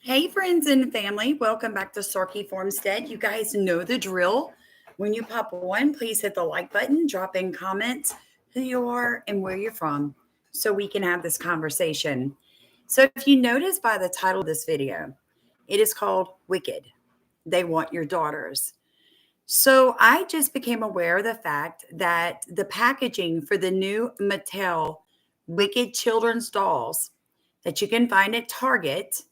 Hey, friends and family, welcome back to Sarky Formstead. You guys know the drill. When you pop on, please hit the like button, drop in comments who you are and where you're from so we can have this conversation. So, if you notice by the title of this video, it is called Wicked. They Want Your Daughters. So, I just became aware of the fact that the packaging for the new Mattel Wicked children's dolls that you can find at Target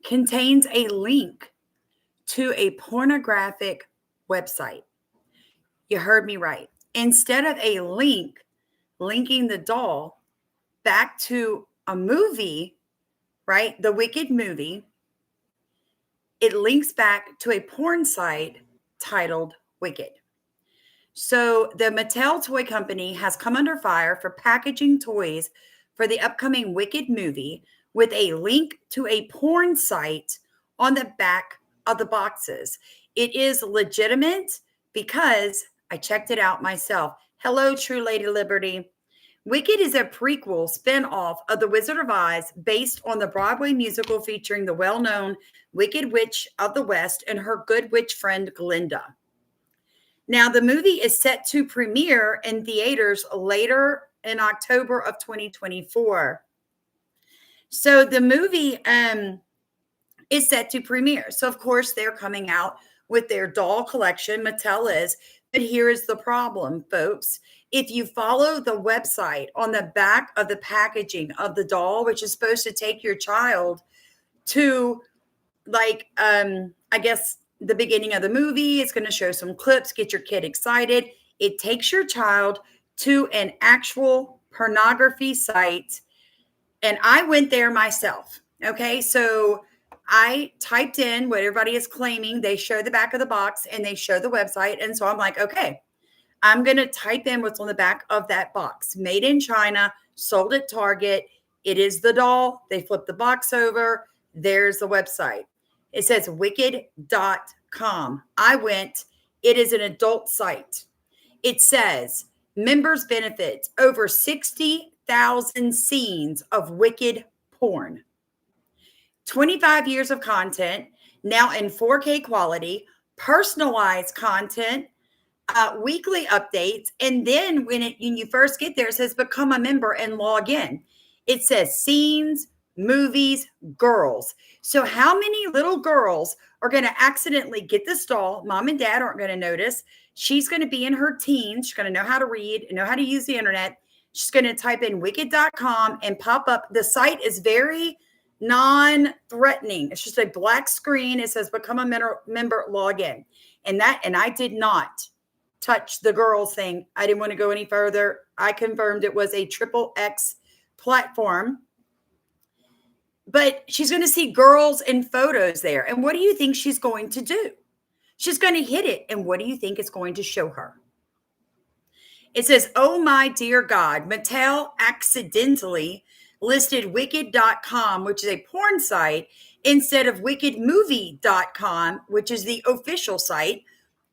contains a link to a pornographic website. You heard me right. Instead of a link linking the doll back to a movie, right? The Wicked movie, it links back to a porn site titled Wicked. So the Mattel toy company has come under fire for packaging toys for the upcoming Wicked movie with a link to a porn site on the back of the boxes. It is legitimate because I checked it out myself. Hello, True Lady Liberty. Wicked is a prequel spin-off of The Wizard of Oz based on the Broadway musical featuring the well-known Wicked Witch of the West and her good witch friend Glinda. Now, the movie is set to premiere in theaters later in October of 2024. So the movie is set to premiere. So, of course, they're coming out with their doll collection. Mattel is. But here is the problem, folks. If you follow the website on the back of the packaging of the doll, which is supposed to take your child to, like, I guess, the beginning of the movie, it's going to show some clips, get your kid excited. It takes your child to an actual pornography site. And I went there myself. Okay. So I typed in what everybody is claiming. They show the back of the box and they show the website. And so I'm like, okay, I'm going to type in what's on the back of that box. Made in China, sold at Target. It is the doll. They flip the box over. There's the website. It says wicked.com. I went. It is an adult site. It says members benefits over 60,000 scenes of wicked porn. 25 years of content, now in 4K quality, personalized content, weekly updates. And then when you first get there, it says become a member and log in. It says scenes, movies, girls. So how many little girls are going to accidentally get this doll? Mom and dad aren't going to notice. She's going to be in her teens. She's going to know how to read, know how to use the internet. She's going to type in wicked.com and pop up. The site is very non-threatening. It's just a black screen. It says become a member, log in. And I did not touch the girls thing. I didn't want to go any further. I confirmed it was a XXX platform. But she's going to see girls and photos there. And what do you think she's going to do? She's going to hit it. And what do you think it's going to show her? It says, oh my dear God, Mattel accidentally listed wicked.com, which is a porn site, instead of wickedmovie.com, which is the official site,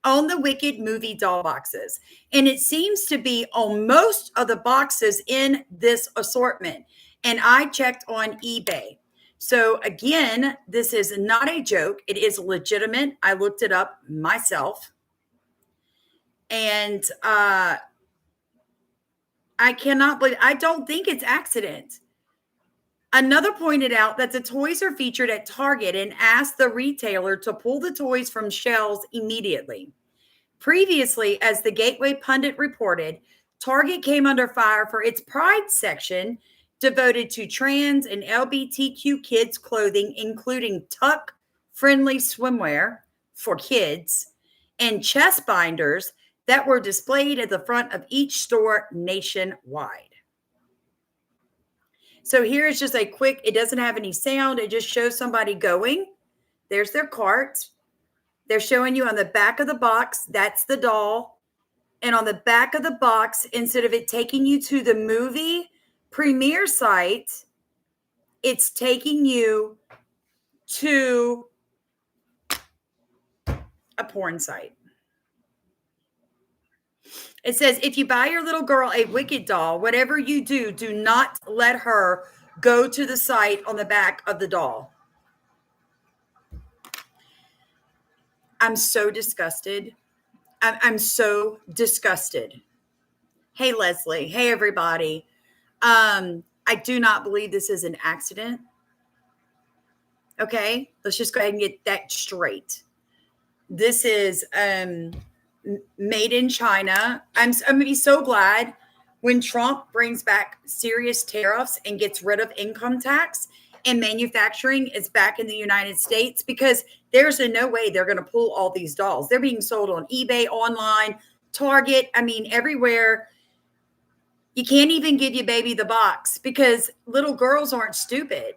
on the Wicked movie doll boxes. And it seems to be on most of the boxes in this assortment. And I checked on eBay. So again, this is not a joke. It is legitimate. I looked it up myself. And I cannot believe, I don't think it's accident. Another pointed out that the toys are featured at Target and asked the retailer to pull the toys from shelves immediately. Previously, as the Gateway Pundit reported, Target came under fire for its Pride section devoted to trans and LGBTQ kids clothing, including tuck-friendly swimwear for kids and chest binders that were displayed at the front of each store nationwide. So here's just a quick, it doesn't have any sound. It just shows somebody going. There's their cart. They're showing you on the back of the box, that's the doll. And on the back of the box, instead of it taking you to the movie premiere site, it's taking you to a porn site. It says, if you buy your little girl a Wicked doll, whatever you do, do not let her go to the site on the back of the doll. I'm so disgusted. I'm so disgusted. Hey, Leslie. Hey, everybody. I do not believe this is an accident. Okay, let's just go ahead and get that straight. This is made in China. I'm going to be so glad when Trump brings back serious tariffs and gets rid of income tax and manufacturing is back in the United States, because there's no way they're going to pull all these dolls. They're being sold on eBay, online, Target. I mean, everywhere. You can't even give your baby the box because little girls aren't stupid.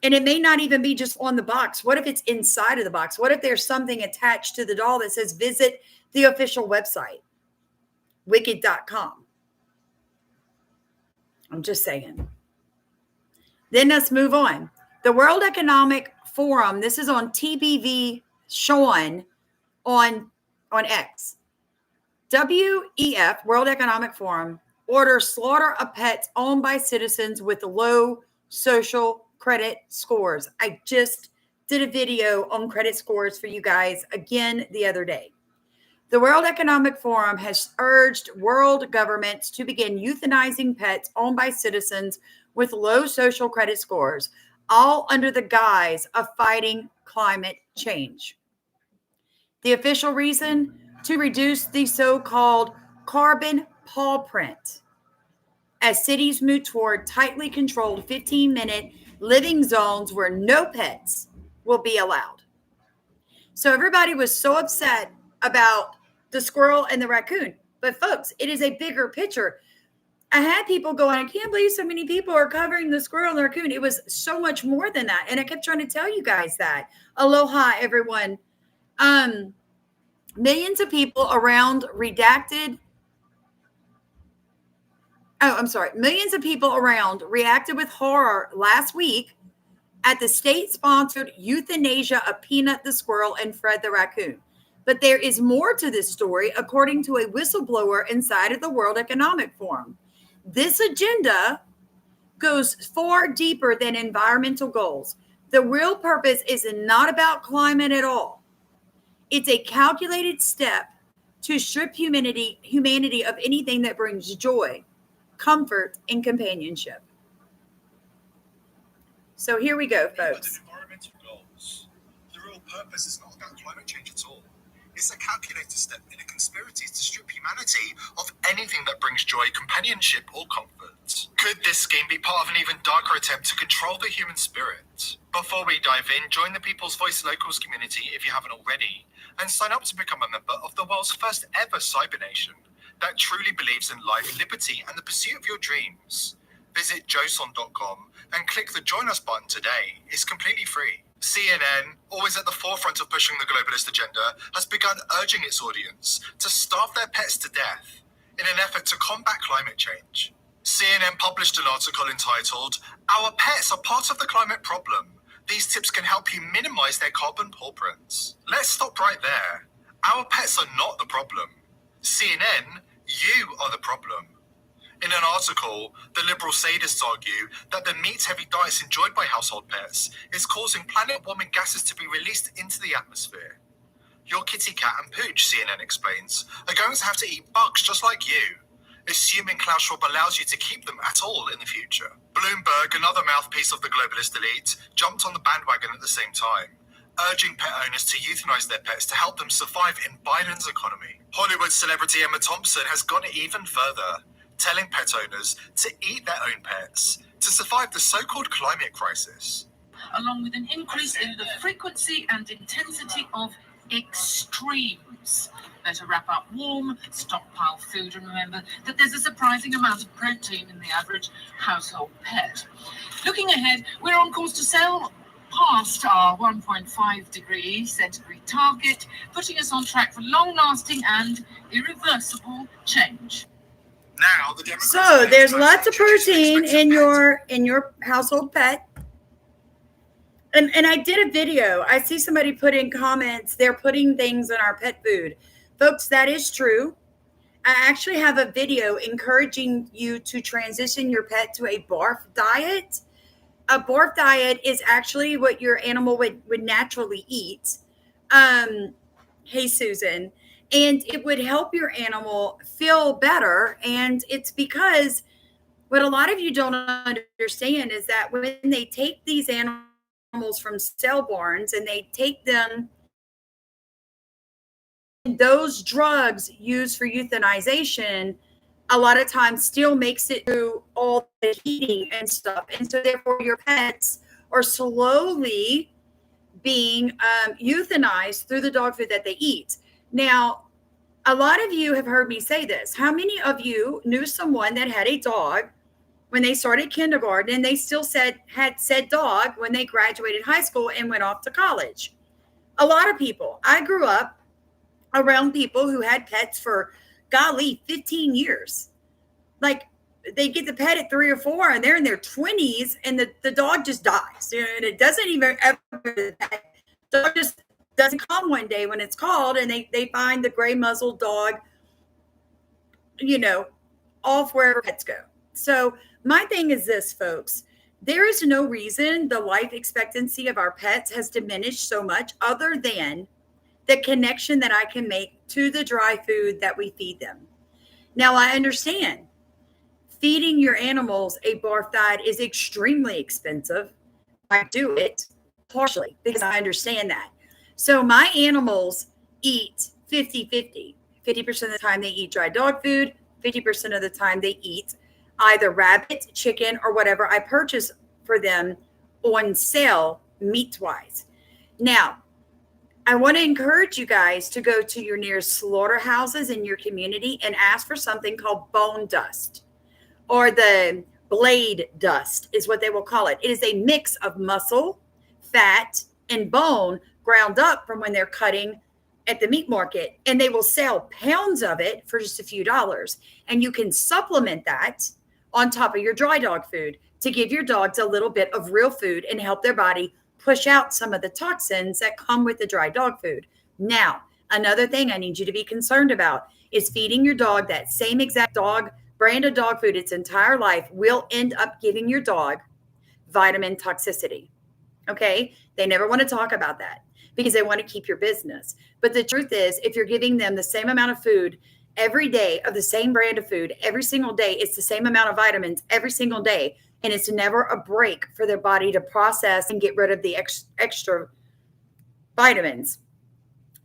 And it may not even be just on the box. What if it's inside of the box? What if there's something attached to the doll that says visit the official website, wicked.com? I'm just saying. Then let's move on. The World Economic Forum, this is on TBV Sean on X. WEF, World Economic Forum, orders slaughter of pets owned by citizens with low social credit scores. I just did a video on credit scores for you guys again the other day. The World Economic Forum has urged world governments to begin euthanizing pets owned by citizens with low social credit scores, all under the guise of fighting climate change. The official reason? To reduce the so-called carbon paw print as cities move toward tightly controlled 15-minute living zones where no pets will be allowed. So everybody was so upset about the squirrel and the raccoon. But folks, it is a bigger picture. I had people going, I can't believe so many people are covering the squirrel and the raccoon. It was so much more than that. And I kept trying to tell you guys that. Aloha, everyone. Millions of people around Millions of people around reacted with horror last week at the state-sponsored euthanasia of Peanut the squirrel and Fred the raccoon. But there is more to this story, according to a whistleblower inside of the World Economic Forum. This agenda goes far deeper than environmental goals. The real purpose is not about climate at all. It's a calculated step to strip humanity of anything that brings joy, comfort, and companionship. So here we go, folks. Environmental goals. The real purpose is not about climate change at all. It's a calculated step in a conspiracy to strip humanity of anything that brings joy, companionship, or comfort. Could this scheme be part of an even darker attempt to control the human spirit? Before we dive in, join the People's Voice Locals community if you haven't already, and sign up to become a member of the world's first ever cyber nation that truly believes in life, liberty, and the pursuit of your dreams. Visit joson.com and click the Join Us button today. It's completely free. CNN, always at the forefront of pushing the globalist agenda, has begun urging its audience to starve their pets to death in an effort to combat climate change. CNN published an article entitled, "Our Pets Are Part of the Climate Problem. These tips can help you minimize their carbon paw prints." Let's stop right there. Our pets are not the problem. CNN, you are the problem. In an article, the liberal sadists argue that the meat-heavy diets enjoyed by household pets is causing planet-warming gases to be released into the atmosphere. Your kitty cat and pooch, CNN explains, are going to have to eat bugs just like you, assuming Klaus Schwab allows you to keep them at all in the future. Bloomberg, another mouthpiece of the globalist elite, jumped on the bandwagon at the same time, urging pet owners to euthanize their pets to help them survive in Biden's economy. Hollywood celebrity Emma Thompson has gone even further, telling pet owners to eat their own pets to survive the so-called climate crisis. Along with an increase in the frequency and intensity of extremes. Better wrap up warm, stockpile food, and remember that there's a surprising amount of protein in the average household pet. Looking ahead, we're on course to sail past our 1.5 degree centigrade target, putting us on track for long-lasting and irreversible change. Now, so there's lots of protein in your household pet. And I did a video. I see somebody put in comments, they're putting things in our pet food. Folks, that is true. I actually have a video encouraging you to transition your pet to a barf diet. A barf diet is actually what your animal would naturally eat. Hey, Susan. And it would help your animal feel better. And it's because what a lot of you don't understand is that when they take these animals from sale barns and they take them, those drugs used for euthanization a lot of times still makes it through all the heating and stuff. And so therefore your pets are slowly being euthanized through the dog food that they eat. Now, a lot of you have heard me say this. How many of you knew someone that had a dog when they started kindergarten and they still had said dog when they graduated high school and went off to college? A lot of people. I grew up around people who had pets for, golly, 15 years. Like, they get the pet at 3 or 4 and they're in their 20s and the dog just dies. And it doesn't even ever, the dog just doesn't come one day when it's called, and they find the gray muzzled dog, off wherever pets go. So my thing is this, folks. There is no reason the life expectancy of our pets has diminished so much other than the connection that I can make to the dry food that we feed them. Now, I understand feeding your animals a barf diet is extremely expensive. I do it partially because I understand that. So my animals eat 50-50. 50% of the time they eat dry dog food, 50% of the time they eat either rabbit, chicken, or whatever I purchase for them on sale meat-wise. Now, I want to encourage you guys to go to your nearest slaughterhouses in your community and ask for something called bone dust, or the blade dust is what they will call it. It is a mix of muscle, fat, and bone ground up from when they're cutting at the meat market, and they will sell pounds of it for just a few dollars. And you can supplement that on top of your dry dog food to give your dogs a little bit of real food and help their body push out some of the toxins that come with the dry dog food. Now, another thing I need you to be concerned about is feeding your dog that same exact dog brand of dog food its entire life will end up giving your dog vitamin toxicity. Okay? They never want to talk about that because they want to keep your business. But the truth is, if you're giving them the same amount of food every day of the same brand of food every single day, it's the same amount of vitamins every single day. And it's never a break for their body to process and get rid of the extra vitamins.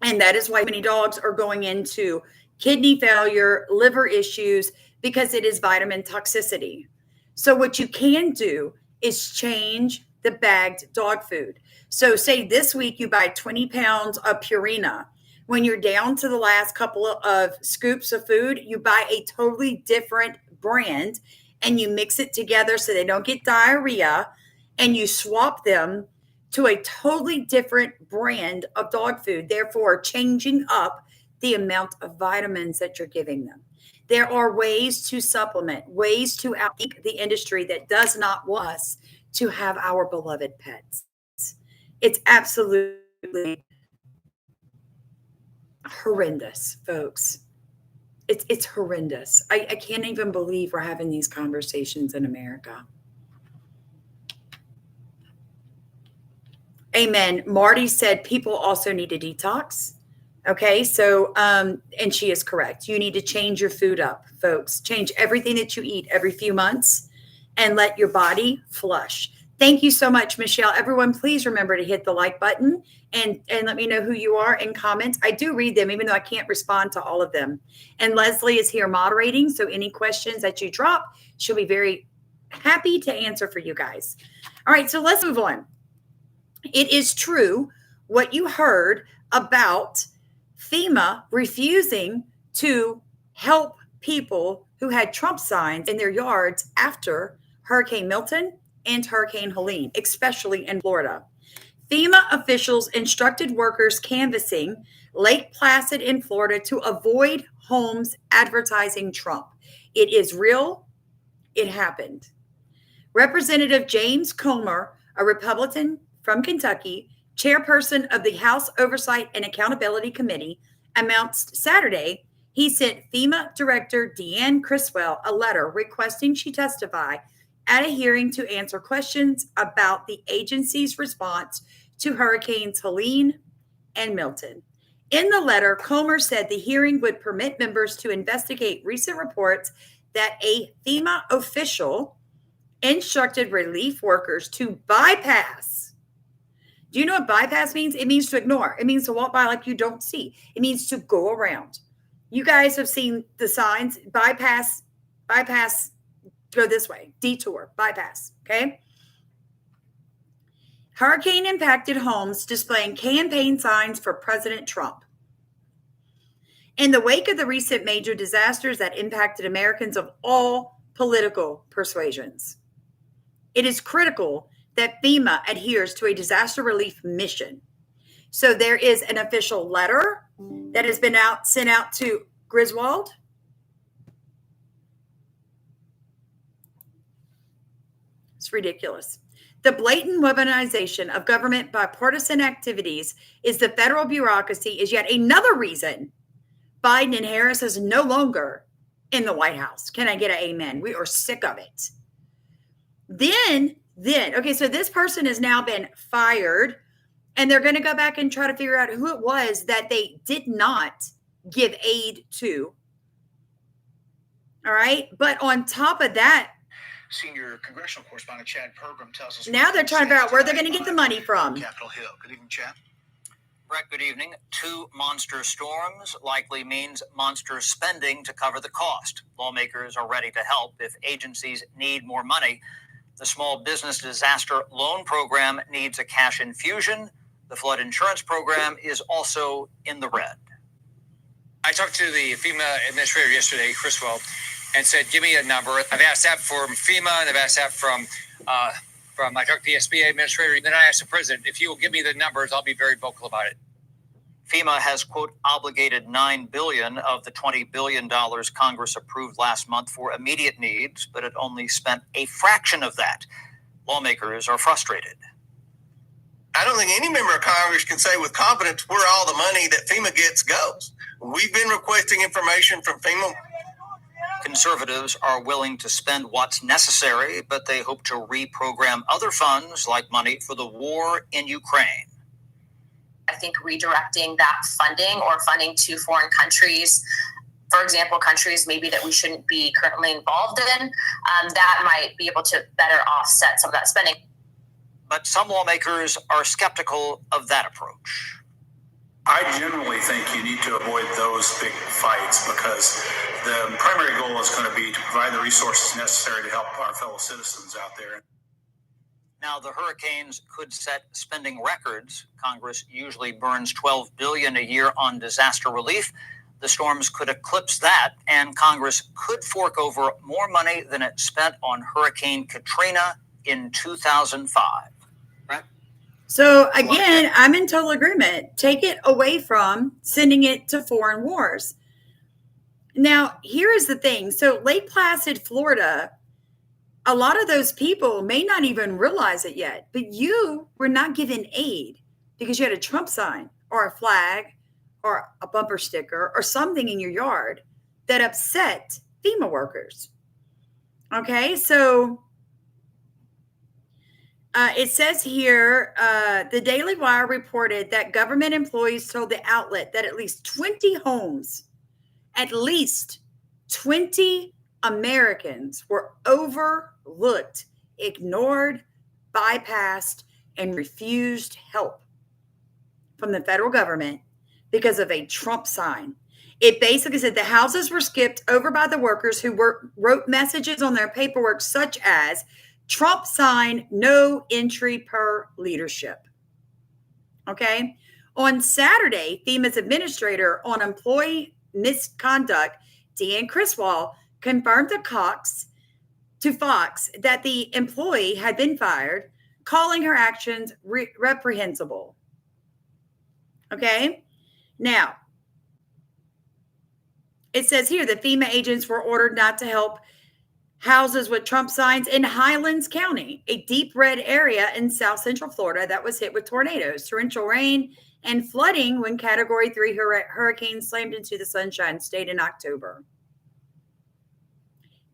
And that is why many dogs are going into kidney failure, liver issues, because it is vitamin toxicity. So what you can do is change the bagged dog food. So say this week you buy 20 pounds of Purina. When you're down to the last couple of scoops of food, you buy a totally different brand and you mix it together so they don't get diarrhea, and you swap them to a totally different brand of dog food, therefore changing up the amount of vitamins that you're giving them. There are ways to supplement, ways to outthink the industry that does not want us to have our beloved pets. It's absolutely horrendous, folks. It's horrendous. I can't even believe we're having these conversations in America. Amen. Marty said people also need to detox. Okay, so, and she is correct. You need to change your food up, folks. Change everything that you eat every few months and let your body flush. Thank you so much, Michelle. Everyone, please remember to hit the like button and let me know who you are in comments. I do read them, even though I can't respond to all of them. And Leslie is here moderating, so any questions that you drop, she'll be very happy to answer for you guys. All right, so let's move on. It is true what you heard about FEMA refusing to help people who had Trump signs in their yards after Hurricane Milton and Hurricane Helene, especially in Florida. FEMA officials instructed workers canvassing Lake Placid in Florida to avoid homes advertising Trump. It is real. It happened. Representative James Comer, a Republican from Kentucky, chairperson of the House Oversight and Accountability Committee, announced Saturday he sent FEMA Director Deanne Criswell a letter requesting she testify at a hearing to answer questions about the agency's response to Hurricanes Helene and Milton. In the letter, Comer said the hearing would permit members to investigate recent reports that a FEMA official instructed relief workers to bypass. Do you know what bypass means? It means to ignore. It means to walk by like you don't see. It means to go around. You guys have seen the signs, bypass, go this way, detour, bypass, okay? Hurricane impacted homes displaying campaign signs for President Trump. In the wake of the recent major disasters that impacted Americans of all political persuasions, it is critical that FEMA adheres to a disaster relief mission. So there is an official letter that has been sent out to Griswold. It's ridiculous. The blatant weaponization of government bipartisan activities is the federal bureaucracy is yet another reason Biden and Harris is no longer in the White House. Can I get an amen? We are sick of it. Then, okay, so this person has now been fired, and they're going to go back and try to figure out who it was that they did not give aid to. All right. But on top of that, Senior congressional correspondent Chad Pergram tells us now they're trying to figure out where they're going to get the money from. Capitol Hill. Good evening, Chad. Brett, good evening. 2 monster storms likely means monster spending to cover the cost. Lawmakers are ready to help if agencies need more money. The Small Business Disaster Loan Program needs a cash infusion. The flood insurance program is also in the red. I talked to the FEMA administrator yesterday, Criswell, and said, give me a number. I've asked that from FEMA, and I've asked that from I talked to the SBA administrator. Then I asked the president, if he will give me the numbers, I'll be very vocal about it. FEMA has, quote, obligated $9 billion of the $20 billion Congress approved last month for immediate needs, but it only spent a fraction of that. Lawmakers are frustrated. I don't think any member of Congress can say with confidence where all the money that FEMA gets goes. We've been requesting information from FEMA. Conservatives are willing to spend what's necessary, but they hope to reprogram other funds like money for the war in Ukraine. I think redirecting that funding or funding to foreign countries, for example, countries maybe that we shouldn't be currently involved in, that might be able to better offset some of that spending. But some lawmakers are skeptical of that approach. I generally think you need to avoid those big fights because the primary goal is going to be to provide the resources necessary to help our fellow citizens out there. Now, the hurricanes could set spending records. Congress usually burns $12 billion a year on disaster relief. The storms could eclipse that, and Congress could fork over more money than it spent on Hurricane Katrina in 2005. So again, I'm in total agreement. Take it away from sending it to foreign wars. Now, here is the thing. So Lake Placid, Florida, a lot of those people may not even realize it yet, but you were not given aid because you had a Trump sign or a flag or a bumper sticker or something in your yard that upset FEMA workers. Okay, so it says here, the Daily Wire reported that government employees told the outlet that at least 20 homes, at least 20 Americans were overlooked, ignored, bypassed, and refused help from the federal government because of a Trump sign. It basically said the houses were skipped over by the workers who wrote messages on their paperwork such as Trump sign, no entry per leadership. Okay. On Saturday, FEMA's administrator on employee misconduct, Deanne Criswell, confirmed to Fox that the employee had been fired, calling her actions reprehensible. Okay. Now, it says here that FEMA agents were ordered not to help houses with Trump signs in Highlands County, a deep red area in South Central Florida that was hit with tornadoes, torrential rain, and flooding when Category 3 hurricanes slammed into the Sunshine State in October.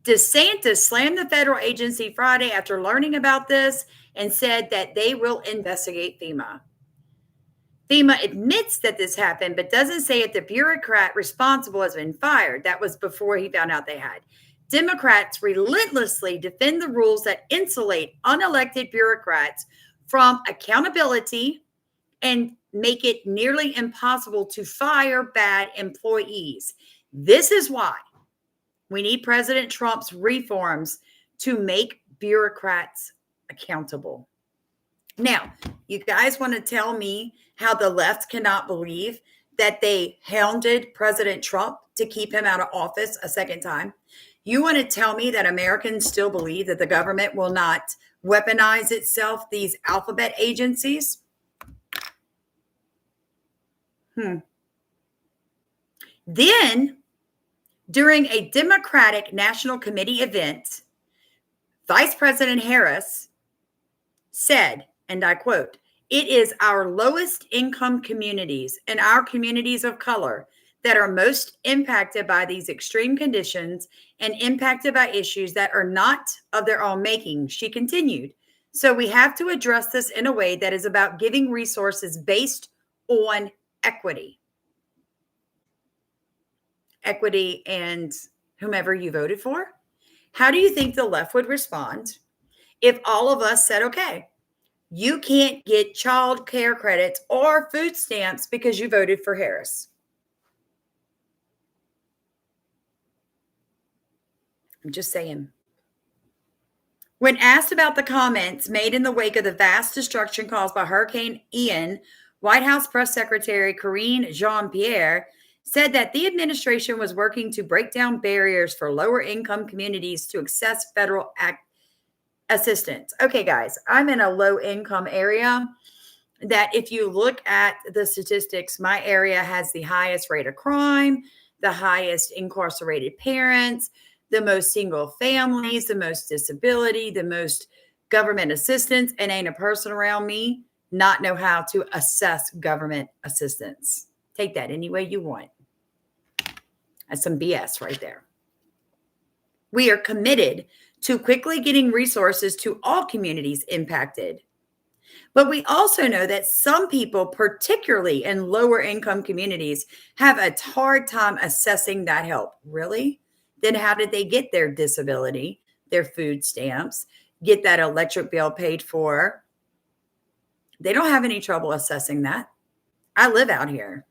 DeSantis slammed the federal agency Friday after learning about this and said that they will investigate FEMA. FEMA admits that this happened, but doesn't say if the bureaucrat responsible has been fired. That was before he found out they had. Democrats relentlessly defend the rules that insulate unelected bureaucrats from accountability and make it nearly impossible to fire bad employees. This is why we need President Trump's reforms to make bureaucrats accountable. Now, you guys want to tell me how the left cannot believe that they hounded President Trump to keep him out of office a second time? You want to tell me that Americans still believe that the government will not weaponize itself, these alphabet agencies? Then, during a Democratic National Committee event, Vice President Harris said, and I quote, "It is our lowest income communities and our communities of color that are most impacted by these extreme conditions and impacted by issues that are not of their own making," she continued. "So we have to address this in a way that is about giving resources based on equity." Equity and whomever you voted for. How do you think the left would respond if all of us said, okay, you can't get child care credits or food stamps because you voted for Harris? I'm just saying. When asked about the comments made in the wake of the vast destruction caused by Hurricane Ian, White House Press Secretary Karine Jean-Pierre said that the administration was working to break down barriers for lower income communities to access federal assistance. Okay, guys, I'm in a low income area that if you look at the statistics, my area has the highest rate of crime, the highest incarcerated parents, the most single families, the most disability, the most government assistance, and ain't a person around me not know how to assess government assistance. Take that any way you want. That's some BS right there. We are committed to quickly getting resources to all communities impacted. But we also know that some people, particularly in lower income communities, have a hard time assessing that help. Really? Then how did they get their disability, their food stamps, get that electric bill paid for? They don't have any trouble assessing that. I live out here.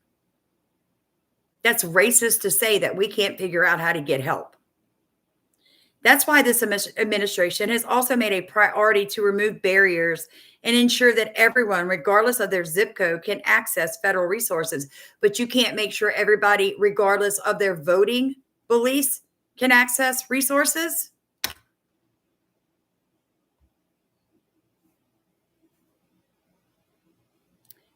That's racist to say that we can't figure out how to get help. That's why this administration has also made a priority to remove barriers and ensure that everyone, regardless of their zip code, can access federal resources. But you can't make sure everybody, regardless of their voting beliefs, can access resources.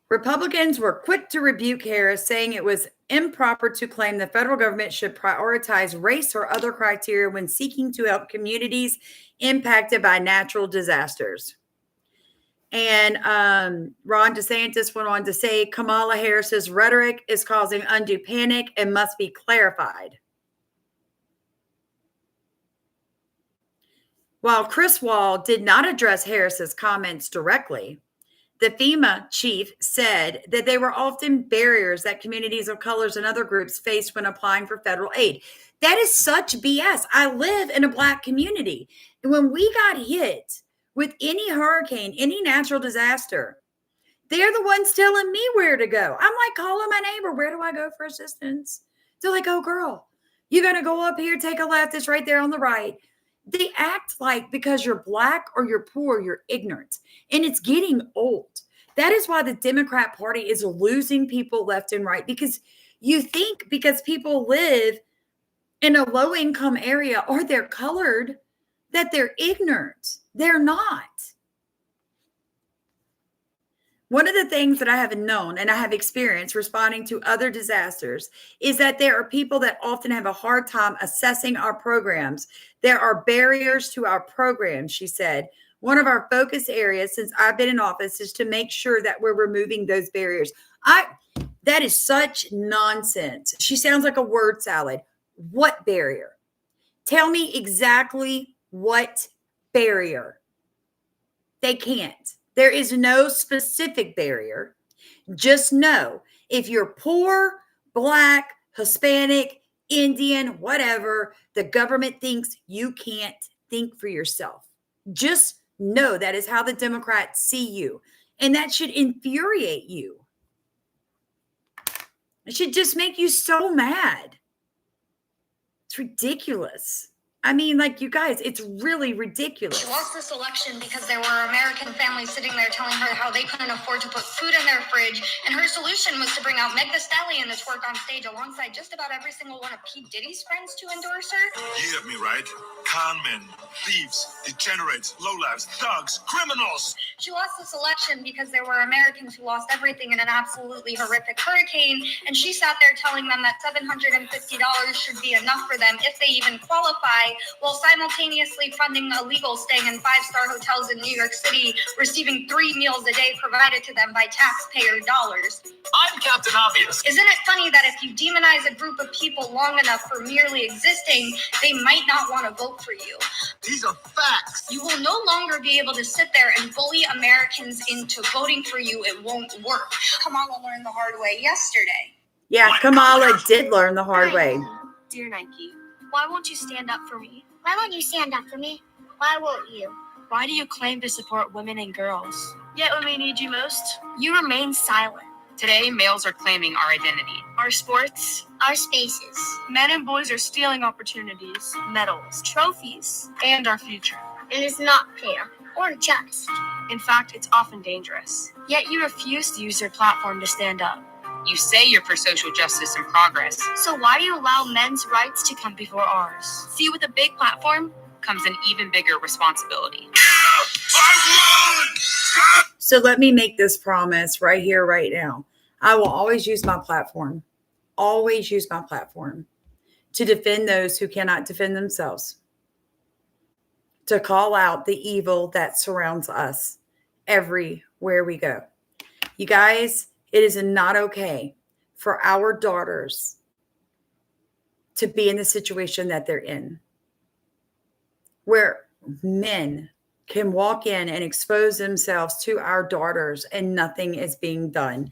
Republicans were quick to rebuke Harris, saying it was improper to claim the federal government should prioritize race or other criteria when seeking to help communities impacted by natural disasters. And Ron DeSantis went on to say Kamala Harris's rhetoric is causing undue panic and must be clarified. While Chris Wall did not address Harris's comments directly, the FEMA chief said that they were often barriers that communities of colors and other groups faced when applying for federal aid. That is such BS. I live in a Black community. And when we got hit with any hurricane, any natural disaster, they're the ones telling me where to go. I'm like calling my neighbor, where do I go for assistance? They're like, oh, girl, you're going to go up here, take a left. It's right there on the right. They act like because you're Black or you're poor, you're ignorant. And it's getting old. That is why the Democrat Party is losing people left and right, because you think because people live in a low income area or they're colored that they're ignorant. They're not. One of the things that I have known and I have experienced responding to other disasters is that there are people that often have a hard time assessing our programs. There are barriers to our programs, she said. One of our focus areas since I've been in office is to make sure that we're removing those barriers. That is such nonsense. She sounds like a word salad. What barrier? Tell me exactly what barrier. They can't. There is no specific barrier. Just know if you're poor, Black, Hispanic, Indian, whatever, the government thinks you can't think for yourself. Just know that is how the Democrats see you. And that should infuriate you. It should just make you so mad. It's ridiculous. I mean, like, you guys, it's really ridiculous. She lost this election because there were American families sitting there telling her how they couldn't afford to put food in their fridge, and her solution was to bring out Meg Thee Stallion to twerk on stage alongside just about every single one of P. Diddy's friends to endorse her. You hear me, right? Con men, thieves, degenerates, lowlifes, thugs, criminals. She lost this election because there were Americans who lost everything in an absolutely horrific hurricane, and she sat there telling them that $750 should be enough for them if they even qualify, while simultaneously funding illegals staying in five-star hotels in New York City, receiving 3 meals a day provided to them by taxpayer dollars. I'm Captain Obvious. Isn't it funny that if you demonize a group of people long enough for merely existing, they might not want to vote for you? These are facts. You will no longer be able to sit there and bully Americans into voting for you. It won't work. Kamala learned the hard way yesterday. Yeah, Kamala did learn the hard way. Dear Nike, why won't you stand up for me? Why won't you stand up for me? Why won't you? Why do you claim to support women and girls? Yet when we need you most, you remain silent. Today, males are claiming our identity. Our sports, Our spaces. men and boys are stealing opportunities, medals, trophies, and our future. It is not fair or just. In fact, it's often dangerous. Yet you refuse to use your platform to stand up. You say you're for social justice and progress. So why do you allow men's rights to come before ours? See, with a big platform Comes an even bigger responsibility. So let me make this promise right here, right now. I will always use my platform, to defend those who cannot defend themselves, to call out the evil that surrounds us everywhere we go. You guys, it is not okay for our daughters to be in the situation that they're in, where men can walk in and expose themselves to our daughters and nothing is being done.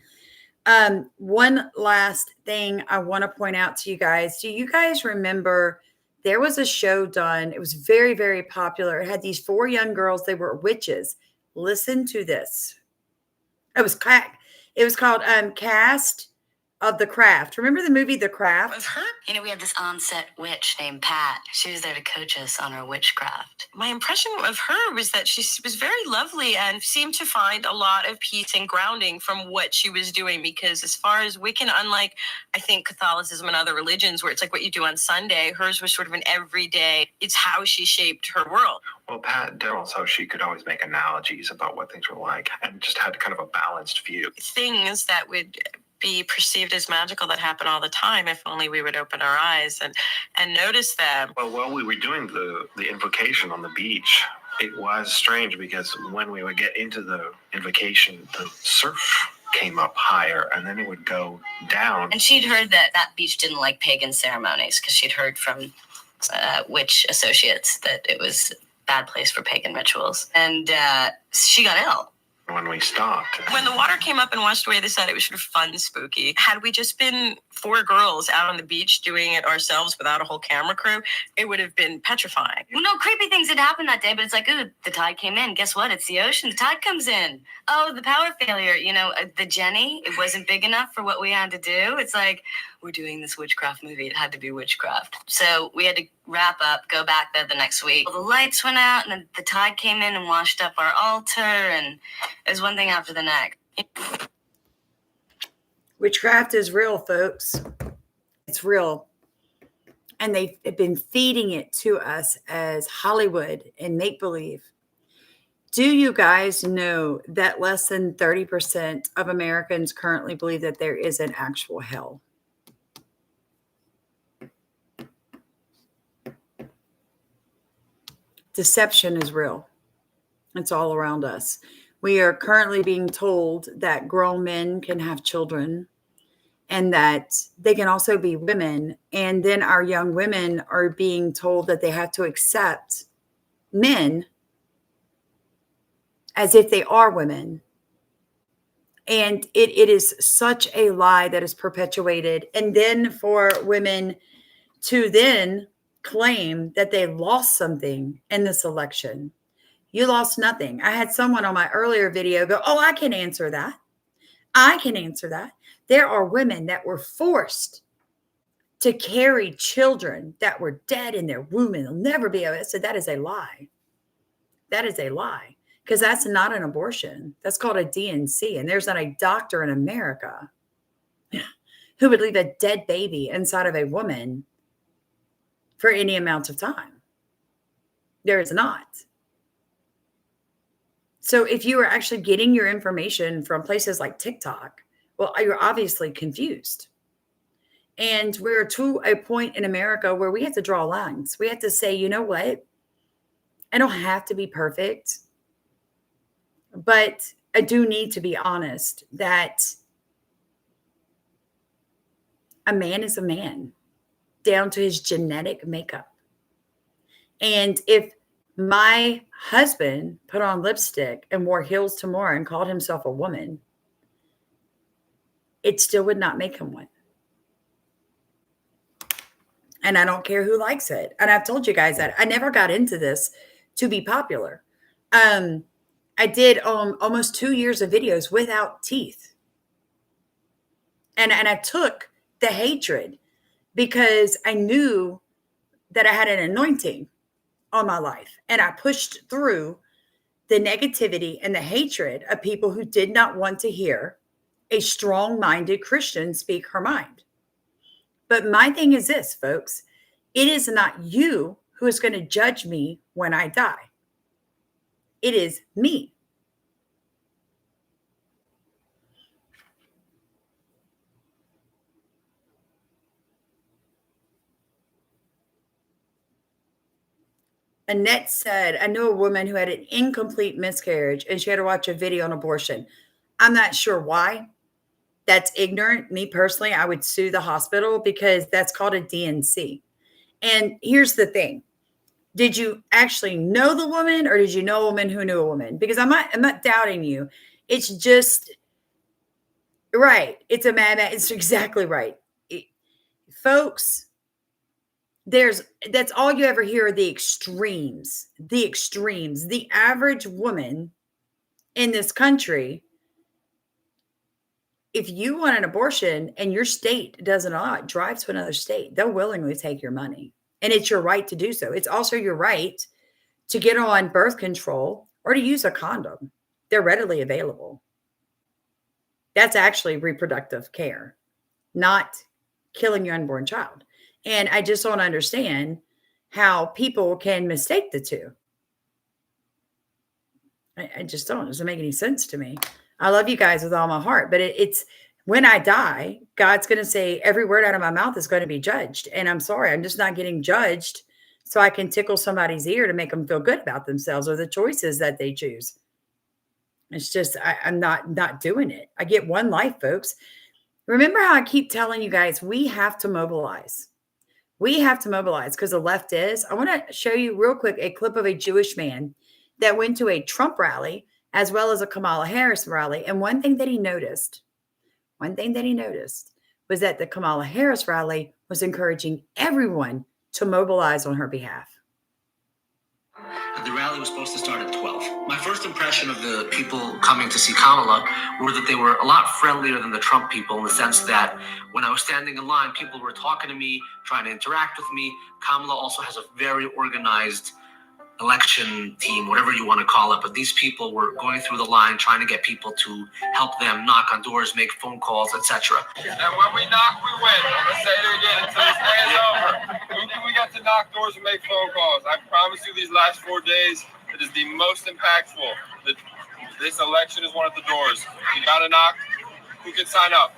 One last thing I want to point out to you guys. Do you guys remember there was a show done? It was very, very popular. It had these 4 young girls. They were witches. Listen to this. It was called Cast of the Craft. Remember the movie The Craft? Of her? We had this on-set witch named Pat. She was there to coach us on our witchcraft. My impression of her was that she was very lovely and seemed to find a lot of peace and grounding from what she was doing, because as far as Wiccan, unlike, I think, Catholicism and other religions where it's like what you do on Sunday, hers was sort of an everyday, it's how she shaped her world. Well, Pat did also, she could always make analogies about what things were like and just had kind of a balanced view. Things that would be perceived as magical that happen all the time, if only we would open our eyes and notice them. Well, while we were doing the invocation on the beach, it was strange because when we would get into the invocation, the surf came up higher and then it would go down. And she'd heard that beach didn't like pagan ceremonies because she'd heard from witch associates that it was a bad place for pagan rituals. And she got ill. When we stopped. When the water came up and washed away the side, it was sort of fun and spooky. Had we just been 4 girls out on the beach doing it ourselves without a whole camera crew, it would have been petrifying. Well, no creepy things had happened that day, but it's like, ooh, the tide came in. Guess what? It's the ocean. The tide comes in. Oh, the power failure. The Jenny, it wasn't big enough for what we had to do. It's like, we're doing this witchcraft movie. It had to be witchcraft. So we had to wrap up, go back there the next week. Well, the lights went out and then the tide came in and washed up our altar, and it was one thing after the next. Witchcraft is real, folks. It's real. And they've been feeding it to us as Hollywood and make-believe. Do you guys know that less than 30% of Americans currently believe that there is an actual hell? Deception is real. It's all around us. We are currently being told that grown men can have children and that they can also be women. And then our young women are being told that they have to accept men as if they are women, And it is such a lie that is perpetuated. And then for women to then claim that they lost something in this election. You lost nothing. I had someone on my earlier video go, oh, I can answer that. I can answer that. There are women that were forced to carry children that were dead in their womb and they'll never be able to. So that is a lie. That is a lie. Because that's not an abortion. That's called a DNC. And there's not a doctor in America who would leave a dead baby inside of a woman for any amount of time. There is not. So if you are actually getting your information from places like TikTok, well, you're obviously confused. And we're to a point in America where we have to draw lines. We have to say, you know what? I don't have to be perfect. But I do need to be honest that a man is a man down to his genetic makeup. And if my husband put on lipstick and wore heels tomorrow and called himself a woman, it still would not make him one. And I don't care who likes it. And I've told you guys that I never got into this to be popular. I did almost 2 years of videos without teeth. And I took the hatred because I knew that I had an anointing on my life. And I pushed through the negativity and the hatred of people who did not want to hear a strong-minded Christian speak her mind. But my thing is this, folks. It is not you who is going to judge me when I die. It is me. Annette said, I know a woman who had an incomplete miscarriage and she had to watch a video on abortion. I'm not sure why. That's ignorant. Me personally, I would sue the hospital because that's called a DNC. And here's the thing. Did you actually know the woman or did you know a woman who knew a woman? Because I'm not doubting you. It's just right. It's a madman. It's exactly right. Folks, that's all you ever hear are the extremes. The extremes. The average woman in this country, if you want an abortion and your state doesn't allow it, drive to another state. They'll willingly take your money. And it's your right to do so. It's also your right to get on birth control or to use a condom. They're readily available. That's actually reproductive care, not killing your unborn child. And I just don't understand how people can mistake the two. I just don't. It doesn't make any sense to me. I love you guys with all my heart, but it's when I die, God's going to say every word out of my mouth is going to be judged. And I'm sorry, I'm just not getting judged so I can tickle somebody's ear to make them feel good about themselves or the choices that they choose. It's just, I'm not doing it. I get one life, folks. Remember how I keep telling you guys, we have to mobilize. We have to mobilize because the left is. I want to show you real quick a clip of a Jewish man that went to a Trump rally as well as a Kamala Harris rally. And one thing that he noticed was that the Kamala Harris rally was encouraging everyone to mobilize on her behalf. The rally was supposed to start at 12. My first impression of the people coming to see Kamala were that they were a lot friendlier than the Trump people in the sense that when I was standing in line, people were talking to me, trying to interact with me. Kamala also has a very organized election team, whatever you want to call it, but these people were going through the line trying to get people to help them knock on doors, make phone calls, etc. And when we knock, we win. Let's say it again until this day is over. We got to knock doors and make phone calls. I promise you these last 4 days, it is the most impactful. This election is one of the doors. You got to knock. Who can sign up?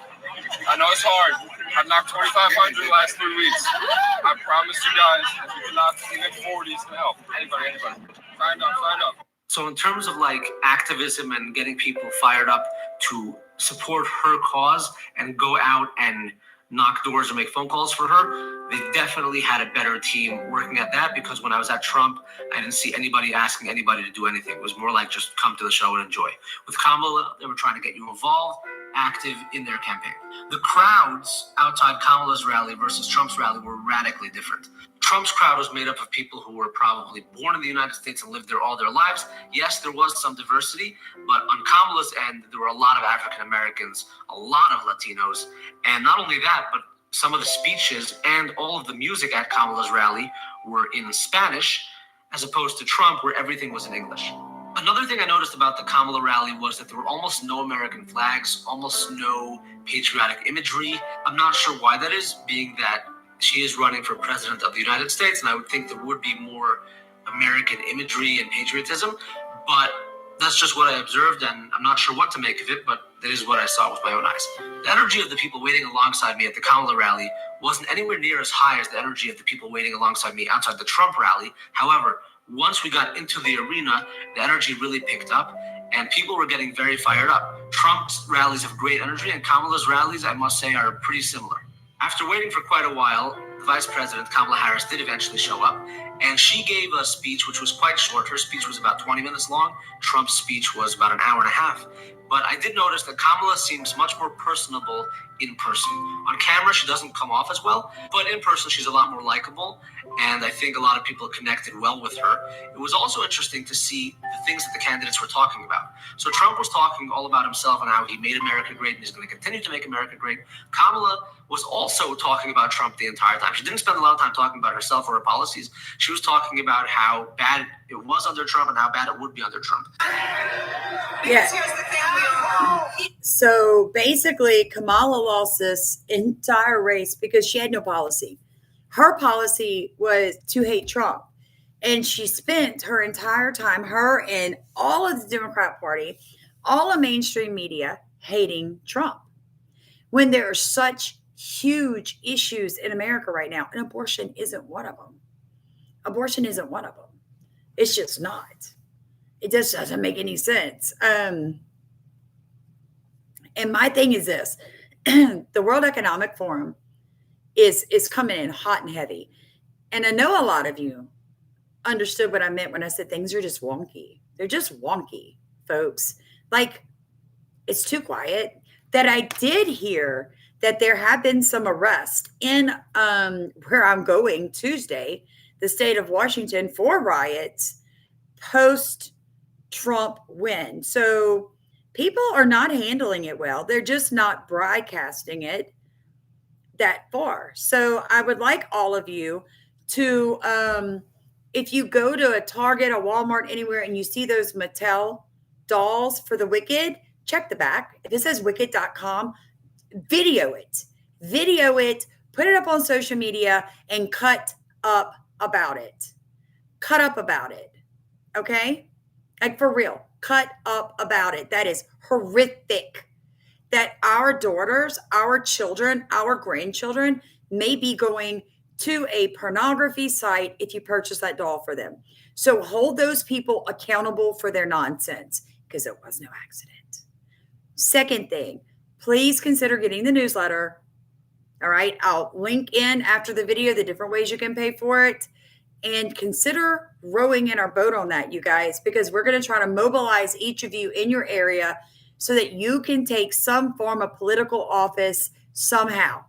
I know it's hard. I've knocked 2,500 the last 3 weeks. I promise you guys, if you can knock even 40, it's going to help. Anybody. Sign up. So in terms of like activism and getting people fired up to support her cause and go out and knock doors or make phone calls for her. They definitely had a better team working at that, because when I was at Trump, I didn't see anybody asking anybody to do anything. It was more like just come to the show and enjoy. With Kamala, they were trying to get you involved, active in their campaign. The crowds outside Kamala's rally versus Trump's rally were radically different. Trump's crowd was made up of people who were probably born in the United States and lived there all their lives. Yes, there was some diversity, but on Kamala's end, there were a lot of African Americans, a lot of Latinos, and not only that, but some of the speeches and all of the music at Kamala's rally were in Spanish, as opposed to Trump, where everything was in English. Another thing I noticed about the Kamala rally was that there were almost no American flags, almost no patriotic imagery. I'm not sure why that is, being that she is running for president of the United States, and I would think there would be more American imagery and patriotism, but that's just what I observed, and I'm not sure what to make of it, but that is what I saw with my own eyes. The energy of the people waiting alongside me at the Kamala rally wasn't anywhere near as high as the energy of the people waiting alongside me outside the Trump rally. However, once we got into the arena, the energy really picked up, and people were getting very fired up. Trump's rallies have great energy, and Kamala's rallies, I must say, are pretty similar. After waiting for quite a while, the Vice President, Kamala Harris, did eventually show up, and she gave a speech which was quite short. Her speech was about 20 minutes long. Trump's speech was about an hour and a half. But I did notice that Kamala seems much more personable in person. On camera, she doesn't come off as well, but in person, she's a lot more likable, and I think a lot of people connected well with her. It was also interesting to see the things that the candidates were talking about. So Trump was talking all about himself and how he made America great and he's going to continue to make America great. Kamala was also talking about Trump the entire time. She didn't spend a lot of time talking about herself or her policies. She was talking about how bad it was under Trump and how bad it would be under Trump. Yeah. So basically, Kamala lost this entire race because she had no policy. Her policy was to hate Trump. And she spent her entire time, her and all of the Democrat Party, all of mainstream media, hating Trump. When there are such huge issues in America right now, and abortion isn't one of them. Abortion isn't one of them. It's just not. It just doesn't make any sense. And my thing is this. The World Economic Forum is coming in hot and heavy. And I know a lot of you understood what I meant when I said things are just wonky. They're just wonky, folks. Like, it's too quiet. That I did hear that there have been some arrests in where I'm going Tuesday, the state of Washington, for riots post-Trump win. So people are not handling it well. They're just not broadcasting it that far. So I would like all of you to, if you go to a Target, a Walmart, anywhere, and you see those Mattel dolls for the Wicked, check the back. If it says wicked.com, video it, put it up on social media, and cut up about it. Cut up about it. Okay? Like, for real. Cut up about it. That is horrific. That our daughters, our children, our grandchildren may be going to a pornography site if you purchase that doll for them. So hold those people accountable for their nonsense, because it was no accident. Second thing, please consider getting the newsletter. All right. I'll link in after the video the different ways you can pay for it. And consider rowing in our boat on that, you guys, because we're going to try to mobilize each of you in your area so that you can take some form of political office somehow.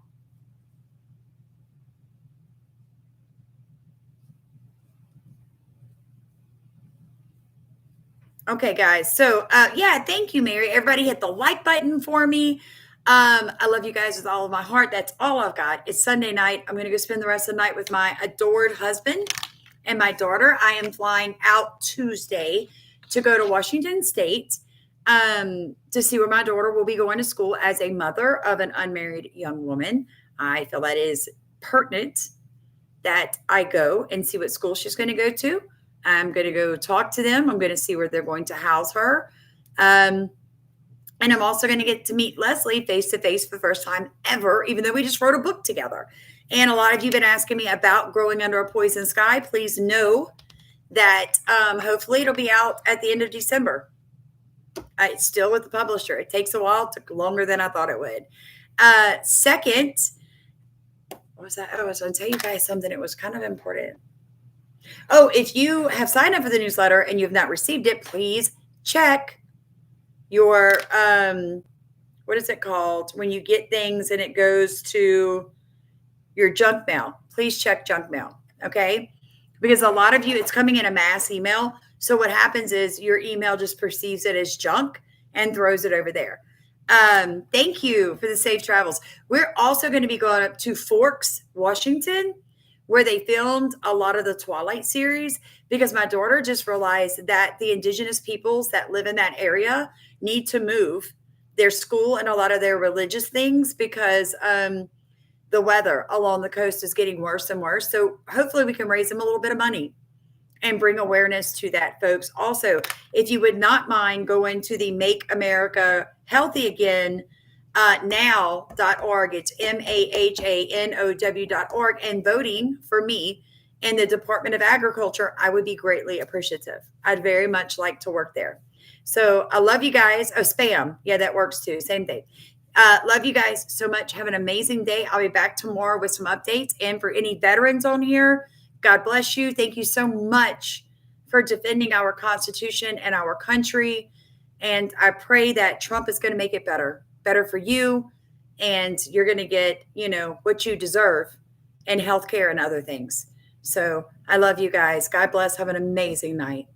Okay, guys. So, yeah, thank you, Mary. Everybody hit the like button for me. I love you guys with all of my heart. That's all I've got. It's Sunday night. I'm going to go spend the rest of the night with my adored husband and my daughter. I am flying out Tuesday to go to Washington State to see where my daughter will be going to school as a mother of an unmarried young woman. I feel that is pertinent that I go and see what school she's going to go to. I'm going to go talk to them. I'm going to see where they're going to house her. And I'm also going to get to meet Leslie face-to-face for the first time ever, even though we just wrote a book together. And a lot of you have been asking me about Growing Under a Poison Sky. Please know that hopefully it'll be out at the end of December. It's still with the publisher. It takes a while. It took longer than I thought it would. Second, What was that? Oh, I was going to tell you guys something. It was kind of important. Oh, if you have signed up for the newsletter and you have not received it, please check your, what is it called? When you get things and it goes to your junk mail, please check junk mail. Okay. Because a lot of you, it's coming in a mass email. So what happens is your email just perceives it as junk and throws it over there. Thank you for the safe travels. We're also going to be going up to Forks, Washington, where they filmed a lot of the Twilight series, because my daughter just realized that the indigenous peoples that live in that area need to move their school and a lot of their religious things because the weather along the coast is getting worse and worse. So hopefully we can raise them a little bit of money and bring awareness to that, folks. Also, if you would not mind going to the Make America Healthy Again now.org, it's MAHANOW.org, and voting for me in the Department of Agriculture, I would be greatly appreciative. I'd very much like to work there. So I love you guys. Oh, spam. Yeah, that works too. Same thing. Love you guys so much. Have an amazing day. I'll be back tomorrow with some updates. And for any veterans on here, God bless you. Thank you so much for defending our Constitution and our country. And I pray that Trump is going to make it better for you. And you're going to get, what you deserve in healthcare and other things. So I love you guys. God bless. Have an amazing night.